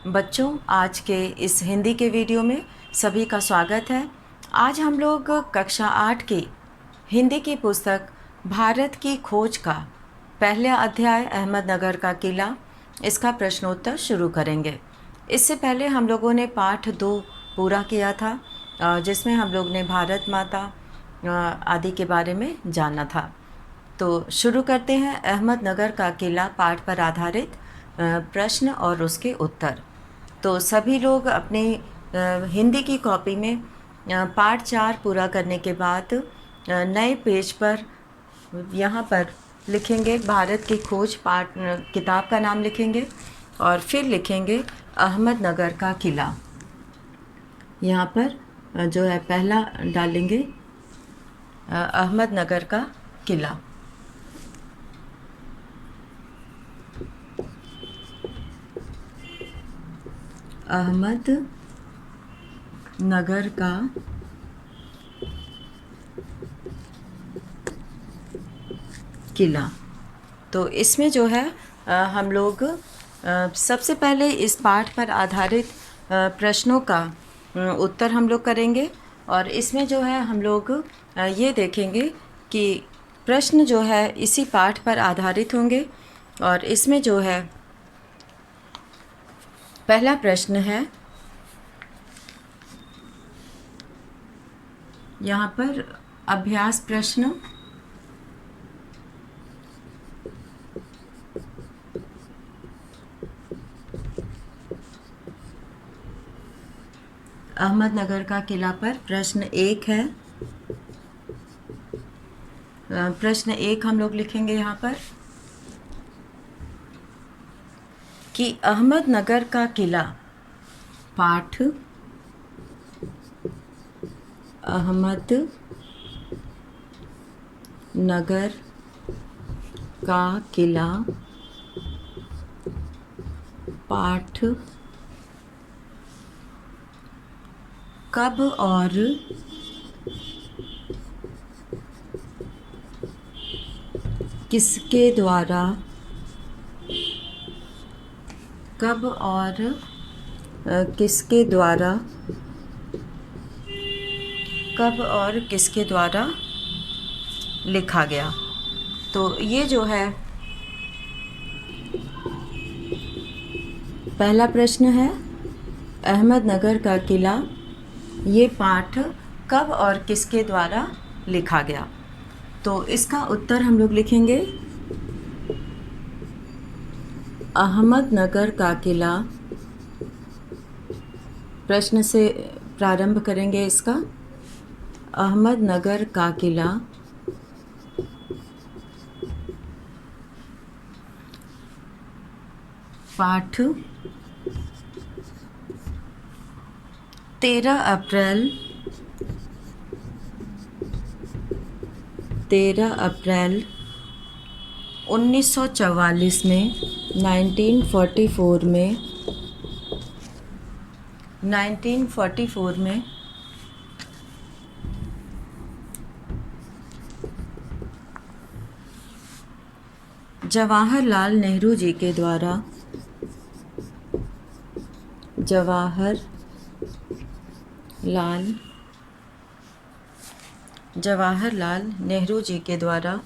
बच्चों, आज के इस हिंदी के वीडियो में सभी का स्वागत है। आज हम लोग कक्षा 8 की हिंदी की पुस्तक भारत की खोज का पहला अध्याय अहमदनगर का किला, इसका प्रश्नोत्तर शुरू करेंगे। इससे पहले हम लोगों ने पाठ 2 पूरा किया था, जिसमें हम लोग ने भारत माता आदि के बारे में जाना था। तो शुरू करते हैं अहमदनगर का किला पाठ पर आधारित प्रश्न और उसके उत्तर। तो सभी लोग अपनी हिंदी की कॉपी में पाठ 4 पूरा करने के बाद नए पेज पर यहाँ पर लिखेंगे भारत की खोज, पाठ किताब का नाम लिखेंगे और फिर लिखेंगे अहमदनगर का किला। यहाँ पर जो है पहला डालेंगे अहमदनगर का किला। अहमदनगर का किला। तो इसमें जो है हम लोग सबसे पहले इस पाठ पर आधारित प्रश्नों का उत्तर हम लोग करेंगे और इसमें जो है हम लोग ये देखेंगे कि प्रश्न जो है इसी पाठ पर आधारित होंगे। और इसमें जो है पहला प्रश्न है, यहाँ पर अभ्यास प्रश्न अहमदनगर का किला पर प्रश्न 1 है। प्रश्न 1 हम लोग लिखेंगे यहाँ पर कि अहमदनगर का किला पाठ अहमदनगर का किला पाठ कब और किसके द्वारा लिखा गया। तो ये जो है पहला प्रश्न है, अहमदनगर का किला, ये पाठ कब और किसके द्वारा लिखा गया। तो इसका उत्तर हम लोग लिखेंगे अहमदनगर का किला। प्रश्न से प्रारंभ करेंगे इसका। अहमदनगर का किला पाठ 13 अप्रैल 1944 में 1944 में जवाहरलाल नेहरू जी के द्वारा जवाहरलाल नेहरू जी के द्वारा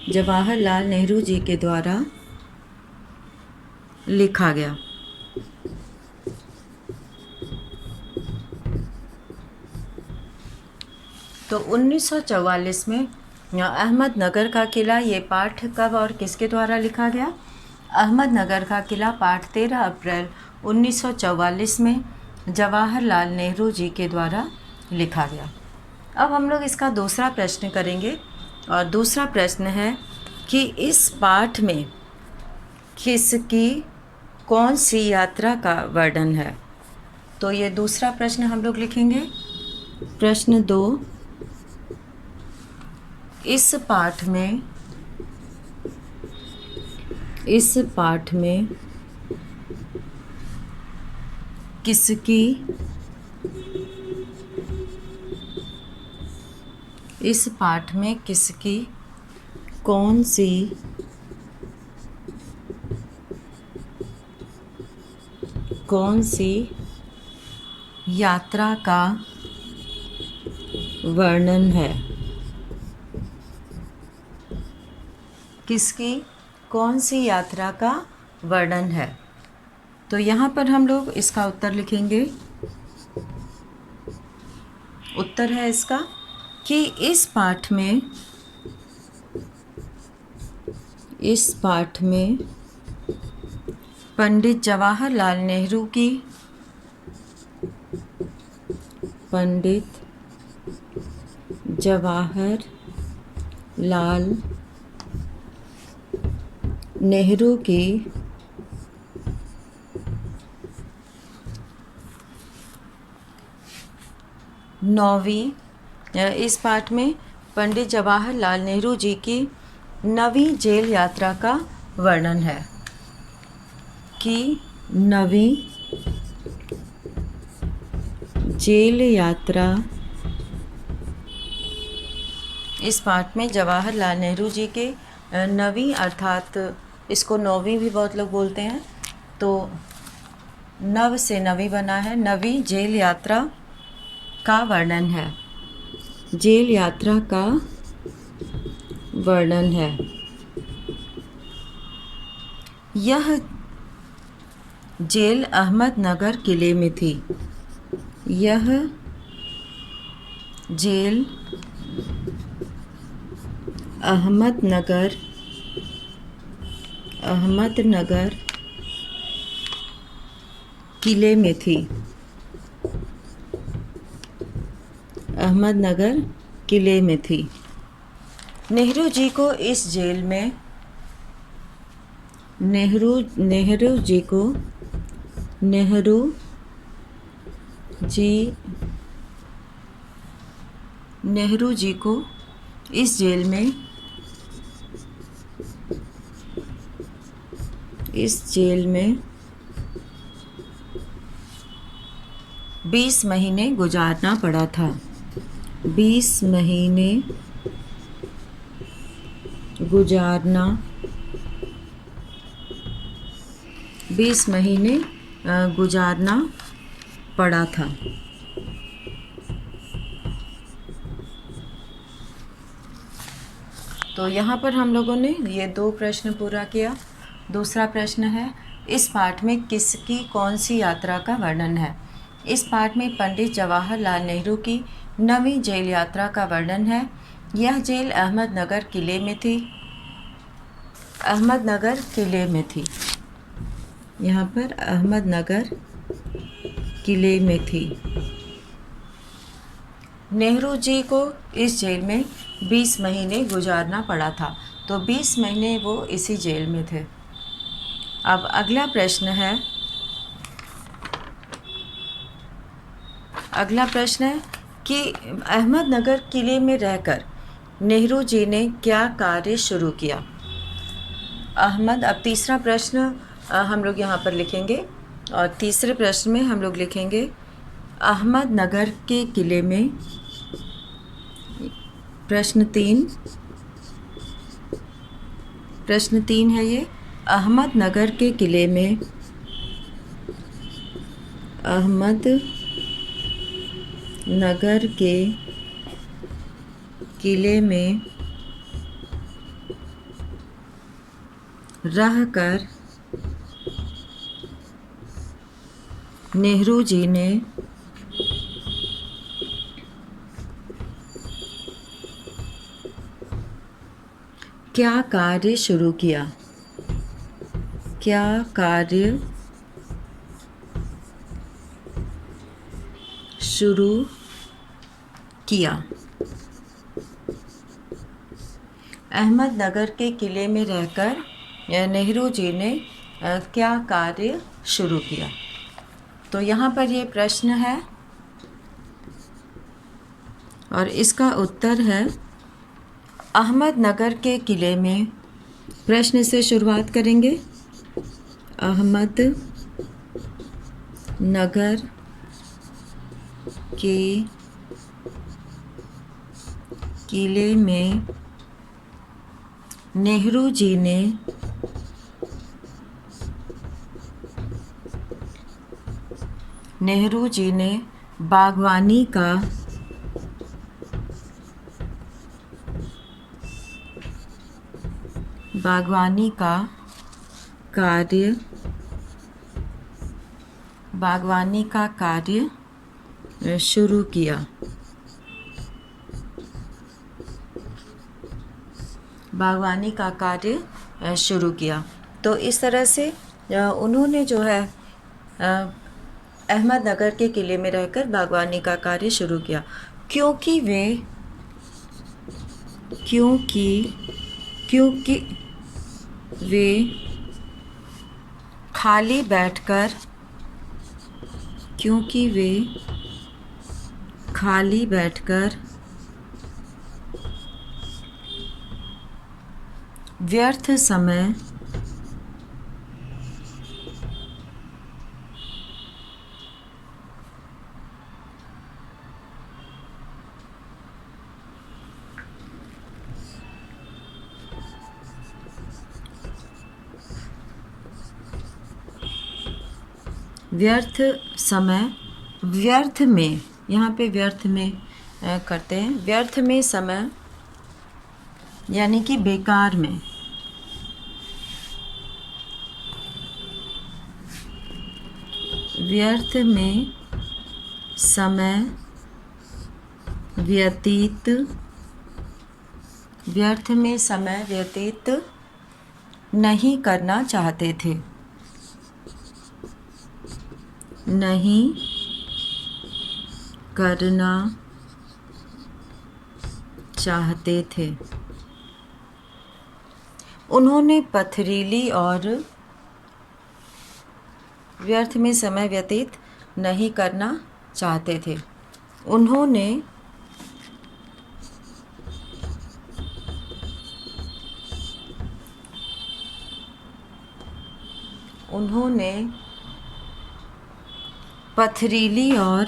जवाहरलाल नेहरू जी के द्वारा लिखा गया। तो 1944 में अहमदनगर का किला, ये पाठ कब और किसके द्वारा लिखा गया। अहमदनगर का किला पाठ 13 अप्रैल 1944 में जवाहरलाल नेहरू जी के द्वारा लिखा गया। अब हम लोग इसका दूसरा प्रश्न करेंगे और दूसरा प्रश्न है कि इस पाठ में किसकी कौन सी यात्रा का वर्णन है। तो ये दूसरा प्रश्न हम लोग लिखेंगे। प्रश्न 2, इस पाठ में किसकी, इस पाठ में किसकी कौन सी यात्रा का वर्णन है। किसकी कौन सी यात्रा का वर्णन है। तो यहाँ पर हम लोग इसका उत्तर लिखेंगे। उत्तर है इसका कि इस पाठ में पंडित जवाहरलाल नेहरू की इस पाठ में पंडित जवाहरलाल नेहरू जी की 9वीं जेल यात्रा का वर्णन है कि 9वीं जेल यात्रा, इस पाठ में जवाहरलाल नेहरू जी के 9वीं, अर्थात इसको 9वीं भी बहुत लोग बोलते हैं, तो 9 से 9वीं बना है, 9वीं जेल यात्रा का वर्णन है। जेल यात्रा का वर्णन है। यह जेल अहमदनगर किले में थी। यह जेल अहमदनगर किले में थी। अहमदनगर किले में थी। नेहरू जी को इस जेल में नेहरू जी को इस जेल में 20 महीने गुजारना पड़ा था। 20 महीने गुजारना पड़ा था। तो यहाँ पर हम लोगों ने ये 2 प्रश्न पूरा किया। दूसरा प्रश्न है, इस पाठ में किसकी कौन सी यात्रा का वर्णन है। इस पाठ में पंडित जवाहरलाल नेहरू की 9वीं जेल यात्रा का वर्णन है। यह जेल अहमदनगर किले में थी। अहमदनगर किले में थी। यहाँ पर अहमदनगर किले में थी। नेहरू जी को इस जेल में 20 महीने गुजारना पड़ा था। तो 20 महीने वो इसी जेल में थे। अब अगला प्रश्न है कि अहमदनगर किले में रहकर नेहरू जी ने क्या कार्य शुरू किया। अब तीसरा प्रश्न हम लोग यहाँ पर लिखेंगे, और तीसरे प्रश्न में हम लोग लिखेंगे अहमदनगर के किले में, प्रश्न 3 है ये, अहमदनगर के किले में रहकर नेहरू जी ने क्या कार्य शुरू किया। अहमदनगर के किले में रहकर नेहरू जी ने क्या कार्य शुरू किया। तो यहाँ पर ये प्रश्न है और इसका उत्तर है अहमदनगर के किले में। प्रश्न से शुरुआत करेंगे। नगर के किले में नेहरू जी ने बागवानी का कार्य शुरू किया। तो इस तरह से उन्होंने जो है अहमदनगर के किले में रहकर बागवानी का कार्य शुरू किया, क्योंकि वे खाली बैठकर व्यर्थ समय व्यर्थ में, यहाँ पे व्यर्थ में करते हैं, व्यर्थ में समय यानी कि बेकार में, व्यर्थ में समय व्यतीत नहीं करना चाहते थे। उन्होंने पथरीली और व्यर्थ में समय व्यतीत नहीं करना चाहते थे। उन्होंने पथरीली और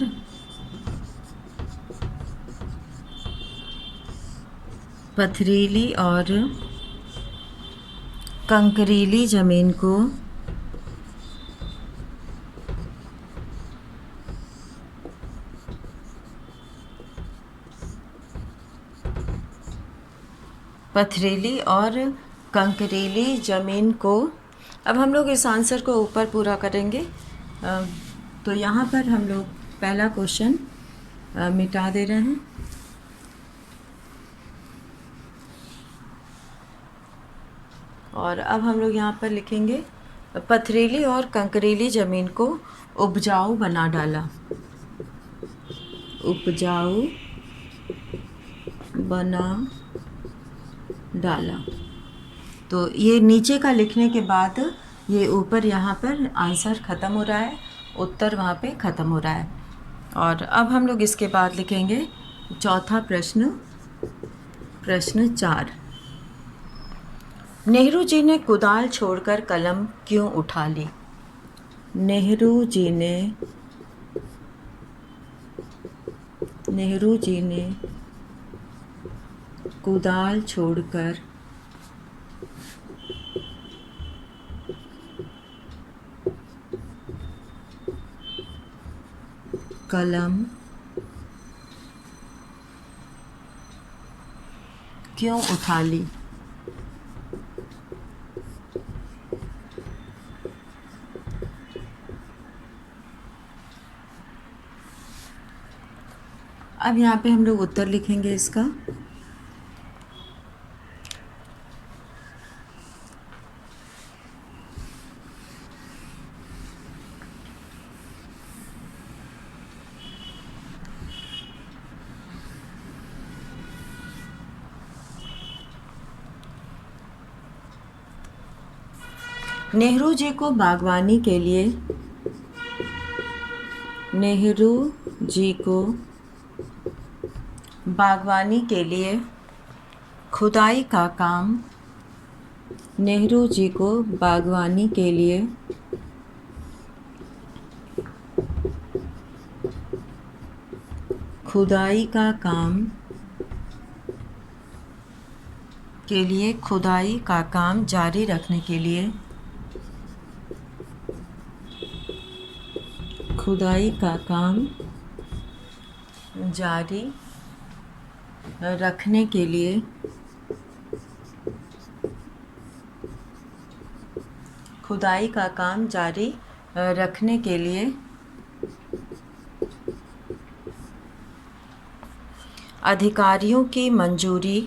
कंकरीली जमीन को अब हम लोग इस आंसर को ऊपर पूरा करेंगे। तो यहाँ पर हम लोग पहला क्वेश्चन मिटा दे रहे हैं। और अब हम लोग यहाँ पर लिखेंगे पथरीली और कंकरीली ज़मीन को उपजाऊ बना डाला। तो ये नीचे का लिखने के बाद ये ऊपर यहाँ पर आंसर ख़त्म हो रहा है, उत्तर वहाँ पे ख़त्म हो रहा है। और अब हम लोग इसके बाद लिखेंगे चौथा प्रश्न 4। नेहरू जी ने कुदाल छोड़कर कलम क्यों उठा ली? नेहरू जी ने कुदाल छोड़कर कलम क्यों उठा ली? अब यहाँ पे हम लोग उत्तर लिखेंगे इसका। नेहरू जी को बागवानी के लिए खुदाई का काम खुदाई का काम के लिए, खुदाई का काम जारी रखने के लिए, खुदाई का काम जारी रखने के लिए, खुदाई का काम जारी रखने के लिए अधिकारियों की मंजूरी,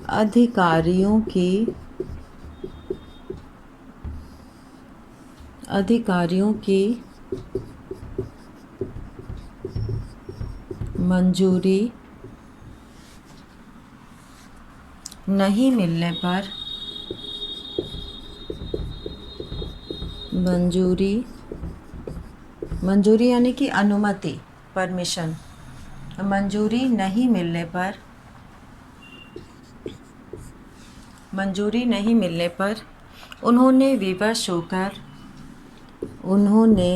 अधिकारियों की मंजूरी नहीं मिलने पर, मंजूरी यानी कि अनुमति, परमिशन, मंजूरी नहीं मिलने पर, मंजूरी नहीं मिलने पर उन्होंने विवश होकर, उन्होंने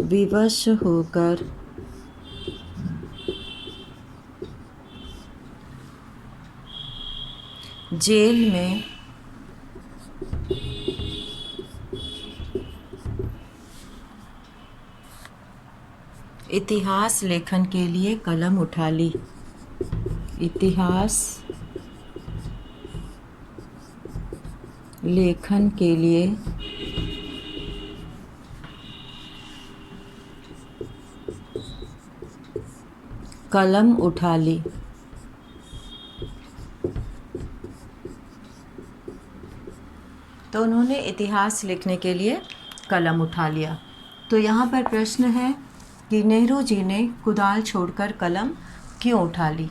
विवश होकर जेल में इतिहास लेखन के लिए कलम उठा ली, इतिहास लेखन के लिए कलम उठा ली। तो उन्होंने इतिहास लिखने के लिए कलम उठा लिया। तो यहाँ पर प्रश्न है कि नेहरू जी ने कुदाल छोड़कर कलम क्यों उठा ली।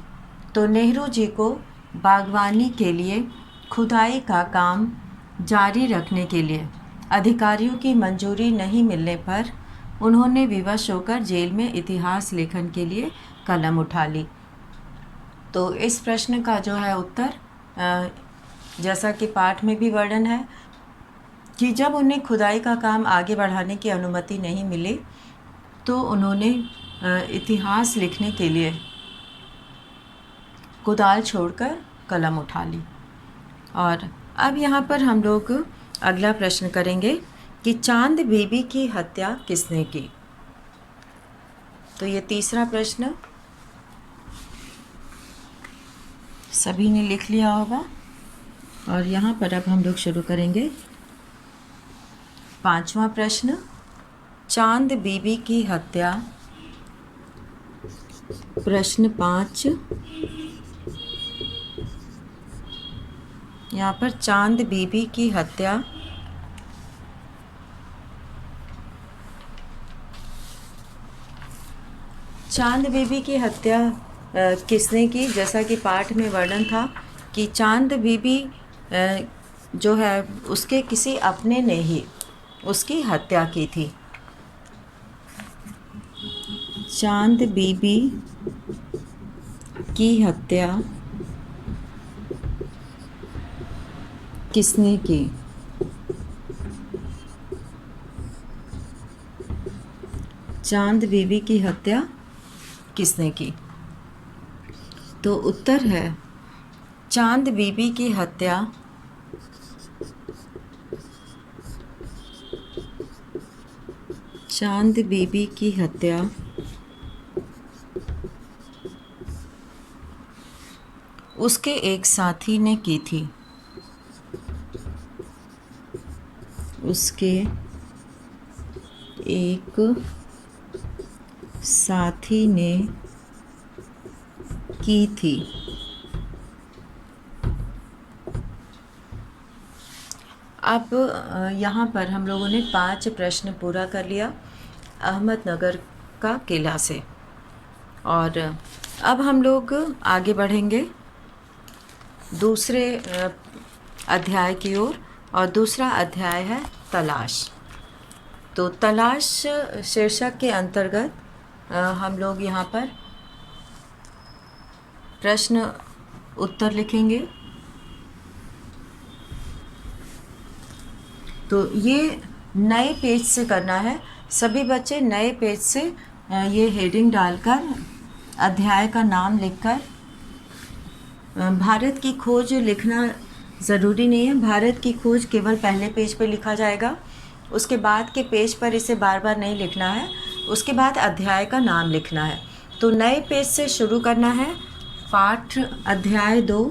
तो नेहरू जी को बागवानी के लिए, खुदाई का काम जारी रखने के लिए अधिकारियों की मंजूरी नहीं मिलने पर उन्होंने विवश होकर जेल में इतिहास लेखन के लिए कलम उठा ली। तो इस प्रश्न का जो है उत्तर, जैसा कि पाठ में भी वर्णन है कि जब उन्हें खुदाई का काम आगे बढ़ाने की अनुमति नहीं मिली तो उन्होंने इतिहास लिखने के लिए कुदाल छोड़कर कलम उठा ली। और अब यहाँ पर हम लोग अगला प्रश्न करेंगे कि चांद बीबी की हत्या किसने की। तो ये तीसरा प्रश्न सभी ने लिख लिया होगा और यहाँ पर अब हम लोग शुरू करेंगे। पांचवा प्रश्न, चांद बीबी की हत्या। प्रश्न 5, यहाँ पर चांद बीबी की हत्या किसने की। जैसा कि पाठ में वर्णन था कि चांद बीबी जो है उसके किसी अपने ने ही उसकी हत्या की थी। चांद बीबी की हत्या किसने की। चांद बीबी की हत्या किसने की। तो उत्तर है चांद बीबी की हत्या चांद बीबी की हत्या उसके एक साथी ने की थी। उसके एक साथी ने की थी। अब यहाँ पर हम लोगों ने 5 प्रश्न पूरा कर लिया अहमदनगर का किला से। और अब हम लोग आगे बढ़ेंगे दूसरे अध्याय की ओर, और दूसरा अध्याय है तलाश। तो तलाश शीर्षक के अंतर्गत हम लोग यहाँ पर प्रश्न उत्तर लिखेंगे। तो ये नए पेज से करना है। सभी बच्चे नए पेज से ये हेडिंग डालकर, अध्याय का नाम लिखकर, भारत की खोज लिखना ज़रूरी नहीं है। भारत की खोज केवल पहले पेज पे लिखा जाएगा, उसके बाद के पेज पर इसे बार बार नहीं लिखना है। उसके बाद अध्याय का नाम लिखना है। तो नए पेज से शुरू करना है। पाठ अध्याय 2,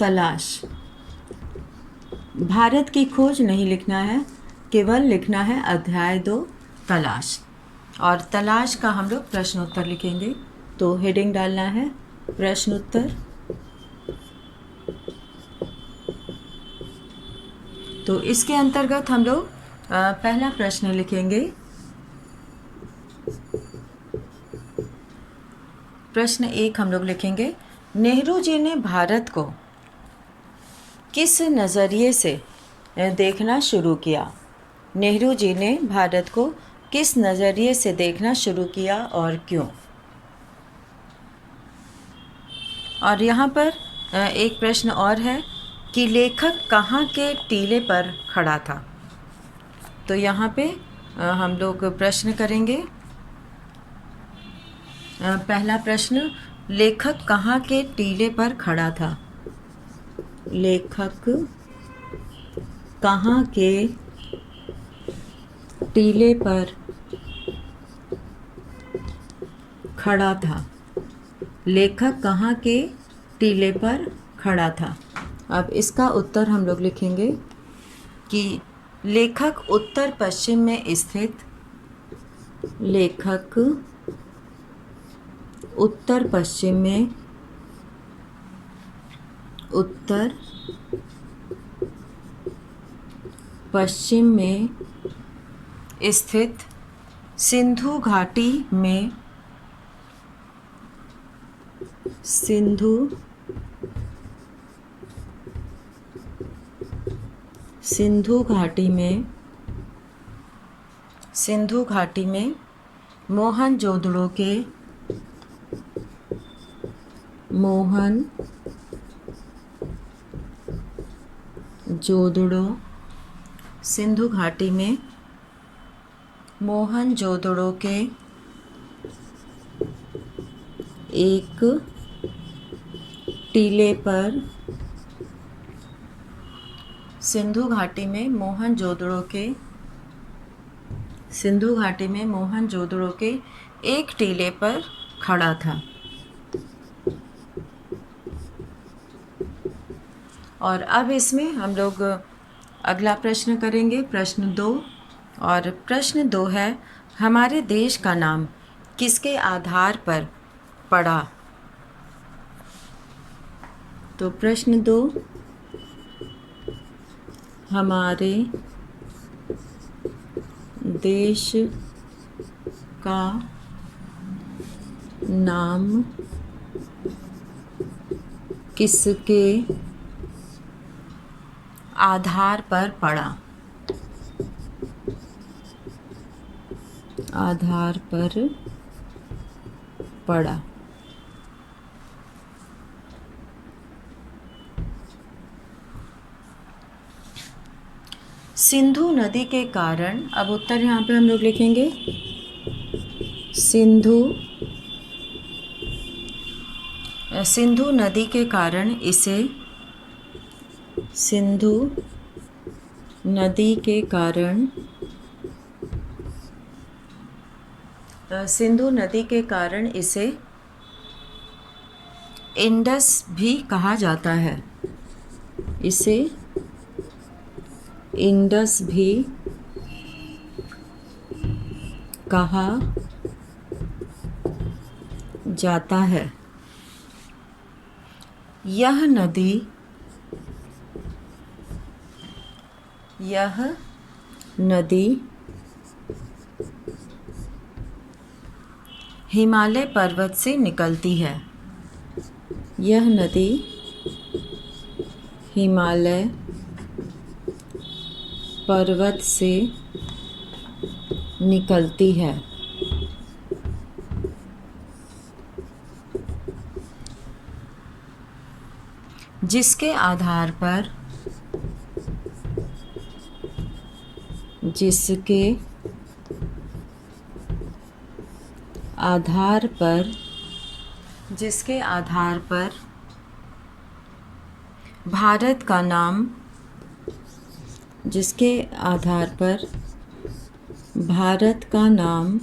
तलाश। भारत की खोज नहीं लिखना है, केवल लिखना है अध्याय 2, तलाश। और तलाश का हम लोग प्रश्न उत्तर लिखेंगे। तो हेडिंग डालना है प्रश्न उत्तर। तो इसके अंतर्गत हम लोग पहला प्रश्न लिखेंगे। प्रश्न 1 हम लोग लिखेंगे, नेहरू जी ने भारत को किस नज़रिए से देखना शुरू किया? नेहरू जी ने भारत को किस नज़रिए से देखना शुरू किया और क्यों? और यहाँ पर एक प्रश्न और है कि लेखक कहाँ के टीले पर खड़ा था? तो यहाँ पे हम लोग प्रश्न करेंगे। पहला प्रश्न, लेखक कहाँ के टीले पर खड़ा था? लेखक कहाँ के टीले पर खड़ा था? लेखक कहाँ के टीले पर खड़ा था? अब इसका उत्तर हम लोग लिखेंगे कि लेखक उत्तर पश्चिम में स्थित, लेखक उत्तर पश्चिम में, उत्तर पश्चिम में स्थित सिंधु घाटी में, सिंधु घाटी में, सिंधु घाटी में मोहनजोदड़ो के, मोहनजोदड़ो, सिंधु घाटी में मोहनजोदड़ो के एक टीले पर, सिंधु घाटी में मोहनजोदड़ो के, सिंधु घाटी में मोहनजोदड़ो के एक टीले पर खड़ा था। और अब इसमें हम लोग अगला प्रश्न करेंगे, प्रश्न 2। और प्रश्न 2 है, हमारे देश का नाम किसके आधार पर पड़ा? तो प्रश्न 2, हमारे देश का नाम किसके आधार पर पड़ा? आधार पर पड़ा। सिंधु नदी के कारण, अब उत्तर यहाँ पे हम लोग लिखेंगे, सिंधु नदी के कारण इसे, सिंधु नदी के कारण, सिंधु नदी के कारण इसे इंडस भी कहा जाता है। इसे इंडस भी कहा जाता है। यह नदी हिमालय पर्वत से निकलती है। यह नदी हिमालय पर्वत से निकलती है। जिसके आधार पर भारत का नाम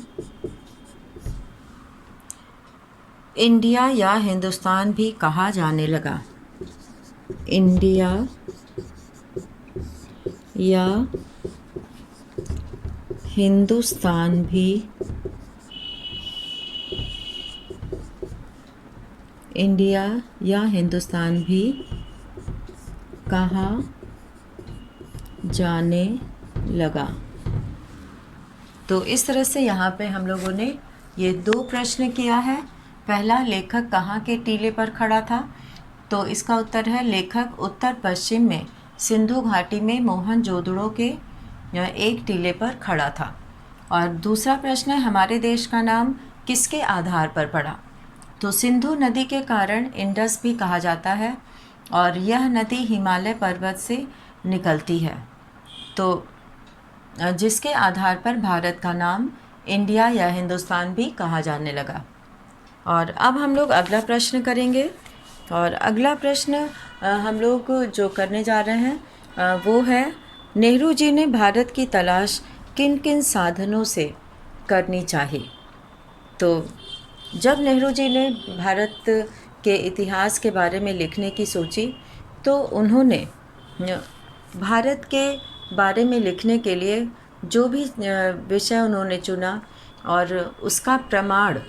इंडिया या हिंदुस्तान भी कहा जाने लगा। इंडिया या हिंदुस्तान भी कहा जाने लगा। तो इस तरह से यहाँ पे हम लोगों ने ये 2 प्रश्न किया है। पहला, लेखक कहाँ के टीले पर खड़ा था? तो इसका उत्तर है लेखक उत्तर पश्चिम में सिंधु घाटी में मोहनजोदड़ो के एक टीले पर खड़ा था। और दूसरा प्रश्न है, हमारे देश का नाम किसके आधार पर पड़ा? तो सिंधु नदी के कारण इंडस भी कहा जाता है और यह नदी हिमालय पर्वत से निकलती है। तो जिसके आधार पर भारत का नाम इंडिया या हिंदुस्तान भी कहा जाने लगा। और अब हम लोग अगला प्रश्न करेंगे। और अगला प्रश्न हम लोग जो करने जा रहे हैं वो है, नेहरू जी ने भारत की तलाश किन किन साधनों से करनी चाहिए? तो जब नेहरू जी ने भारत के इतिहास के बारे में लिखने की सोची तो उन्होंने भारत के बारे में लिखने के लिए जो भी विषय उन्होंने चुना और उसका प्रमाण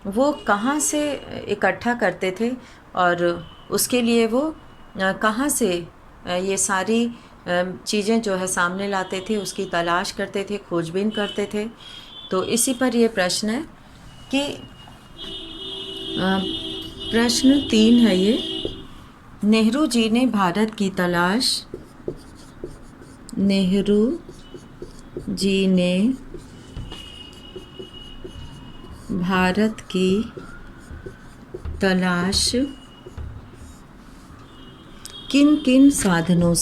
वो कहाँ से इकट्ठा करते थे और उसके लिए वो कहाँ से ये सारी चीज़ें जो है सामने लाते थे, उसकी तलाश करते थे, खोजबीन करते थे। तो इसी पर ये प्रश्न है कि प्रश्न 3 है ये, नेहरू जी ने भारत की तलाश किन किन साधनों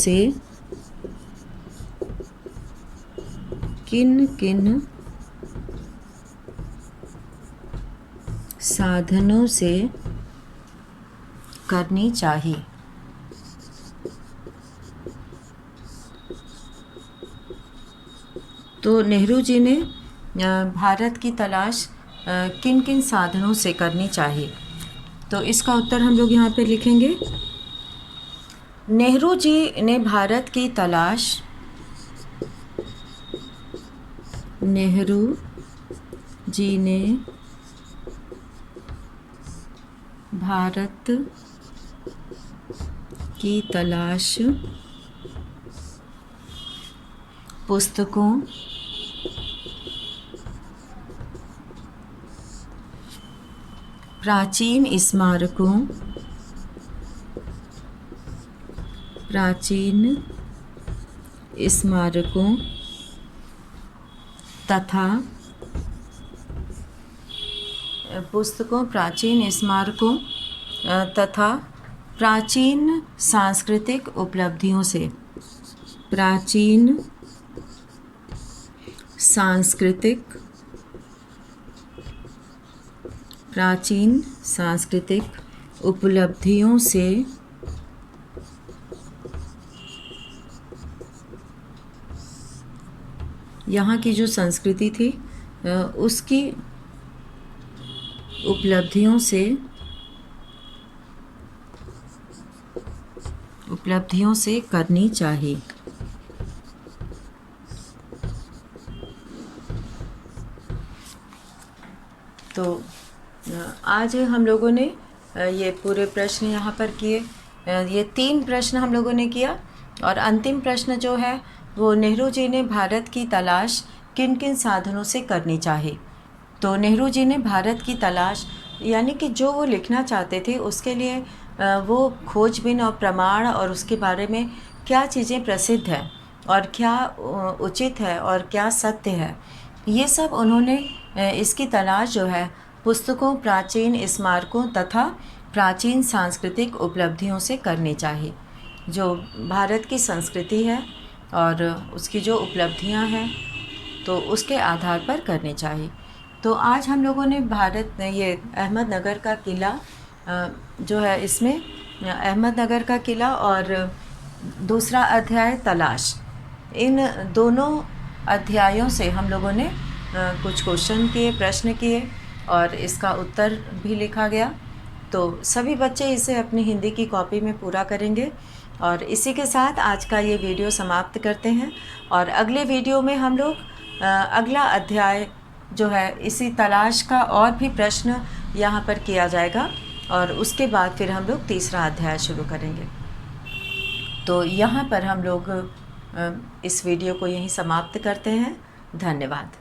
से करनी चाहिए? तो नेहरू जी ने भारत की तलाश किन किन साधनों से करनी चाहिए? तो इसका उत्तर हम लोग यहाँ पे लिखेंगे। नेहरू जी ने भारत की तलाश पुस्तकों, प्राचीन स्मारकों तथा प्राचीन सांस्कृतिक उपलब्धियों से। प्राचीन सांस्कृतिक उपलब्धियों से यहाँ की जो संस्कृति थी उसकी उपलब्धियों से करनी चाहिए। तो आज हम लोगों ने ये पूरे प्रश्न यहाँ पर किए। ये 3 प्रश्न हम लोगों ने किया और अंतिम प्रश्न जो है वो, नेहरू जी ने भारत की तलाश किन किन साधनों से करनी चाहिए? तो नेहरू जी ने भारत की तलाश यानी कि जो वो लिखना चाहते थे उसके लिए वो खोजबीन और प्रमाण और उसके बारे में क्या चीज़ें प्रसिद्ध है और क्या उचित है और क्या सत्य है, ये सब उन्होंने इसकी तलाश जो है पुस्तकों, प्राचीन स्मारकों तथा प्राचीन सांस्कृतिक उपलब्धियों से करनी चाहिए। जो भारत की संस्कृति है और उसकी जो उपलब्धियां हैं तो उसके आधार पर करनी चाहिए। तो आज हम लोगों ने ये अहमदनगर का किला जो है, इसमें अहमदनगर का किला और दूसरा अध्याय तलाश, इन दोनों अध्यायों से हम लोगों ने कुछ क्वेश्चन किए, प्रश्न किए और इसका उत्तर भी लिखा गया। तो सभी बच्चे इसे अपनी हिंदी की कॉपी में पूरा करेंगे। और इसी के साथ आज का ये वीडियो समाप्त करते हैं और अगले वीडियो में हम लोग अगला अध्याय जो है इसी तलाश का और भी प्रश्न यहाँ पर किया जाएगा और उसके बाद फिर हम लोग तीसरा अध्याय शुरू करेंगे। तो यहाँ पर हम लोग इस वीडियो को यहीं समाप्त करते हैं। धन्यवाद।